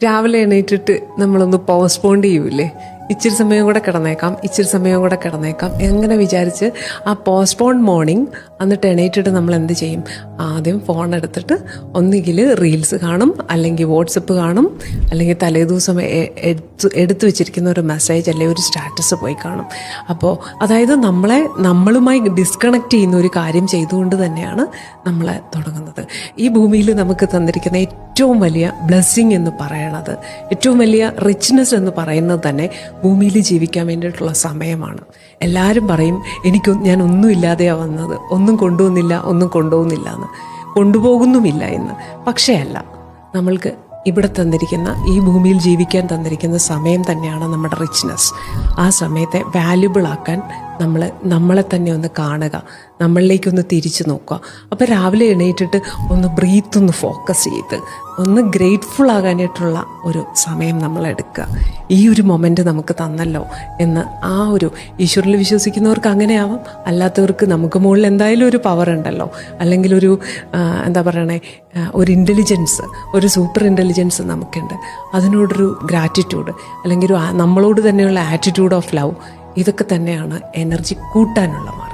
രാവിലെ എണീറ്റിട്ട് നമ്മളൊന്ന് പോസ്റ്റ്പോണ്ട് ചെയ്യൂലേ, ഇച്ചിരി സമയം കൂടെ കിടന്നേക്കാം എങ്ങനെ വിചാരിച്ച് ആ പോസ്റ്റ്പോണ്ട് മോർണിംഗ് എന്നിട്ട് എണീറ്റിട്ട് നമ്മൾ എന്ത് ചെയ്യും? ആദ്യം ഫോൺ എടുത്തിട്ട് ഒന്നുകിൽ റീൽസ് കാണും, അല്ലെങ്കിൽ വാട്സപ്പ് കാണും, അല്ലെങ്കിൽ തലേദിവസം എടുത്തു വെച്ചിരിക്കുന്ന ഒരു മെസ്സേജ് അല്ലെങ്കിൽ ഒരു സ്റ്റാറ്റസ് പോയി കാണും. അപ്പോൾ അതായത് നമ്മളുമായി ഡിസ്കണക്ട് ചെയ്യുന്ന ഒരു കാര്യം ചെയ്തുകൊണ്ട് തന്നെയാണ് നമ്മൾ തുടങ്ങുന്നത്. ഈ ഭൂമിയിൽ നമുക്ക് തന്നിരിക്കുന്ന ഏറ്റവും വലിയ ബ്ലെസ്സിങ് എന്ന് പറയണത്, ഏറ്റവും വലിയ റിച്ച്നെസ് എന്ന് പറയുന്നത് തന്നെ ഭൂമിയിൽ ജീവിക്കാൻ വേണ്ടിയിട്ടുള്ള സമയമാണ്. എല്ലാവരും പറയും ഞാൻ ഒന്നും ഇല്ലാതെയാണ് വന്നത്, ഒന്നും കൊണ്ടുപോകുന്നില്ല എന്ന്, കൊണ്ടുപോകുന്നുമില്ല എന്ന്. പക്ഷേ അല്ല, നമ്മൾക്ക് ഇവിടെ തന്നിരിക്കുന്ന ഈ ഭൂമിയിൽ ജീവിക്കാൻ തന്നിരിക്കുന്ന സമയം തന്നെയാണ് നമ്മുടെ റിച്ച്നെസ്. ആ സമയത്തെ വാല്യുബിൾ ആക്കാൻ നമ്മളെ തന്നെ ഒന്ന് കാണുക, നമ്മളിലേക്കൊന്ന് തിരിച്ചു നോക്കുക. അപ്പോൾ രാവിലെ എണീറ്റിട്ട് ഒന്ന് ഒന്ന് ഫോക്കസ് ചെയ്ത് ഒന്ന് ഗ്രേറ്റ്ഫുൾ ആകാനായിട്ടുള്ള ഒരു സമയം നമ്മൾ എടുക്കുക. ഈ ഒരു മൊമെൻ്റ് നമുക്ക് തന്നല്ലോ എന്ന് ആ ഒരു ഈശ്വരനിൽ വിശ്വസിക്കുന്നവർക്ക് അങ്ങനെയാവാം, അല്ലാത്തവർക്ക് നമുക്ക് മുകളിൽ എന്തായാലും ഒരു പവർ ഉണ്ടല്ലോ, അല്ലെങ്കിൽ ഒരു ഒരു ഇൻ്റലിജൻസ്, ഒരു സൂപ്പർ ഇൻ്റലിജൻസ് നമുക്കുണ്ട്. അതിനോടൊരു ഗ്രാറ്റിറ്റ്യൂഡ് അല്ലെങ്കിൽ നമ്മളോട് തന്നെയുള്ള ആറ്റിറ്റ്യൂഡ് ഓഫ് ലവ്, ഇതൊക്കെ തന്നെയാണ് എനർജി കൂട്ടാനുള്ള മാർഗം.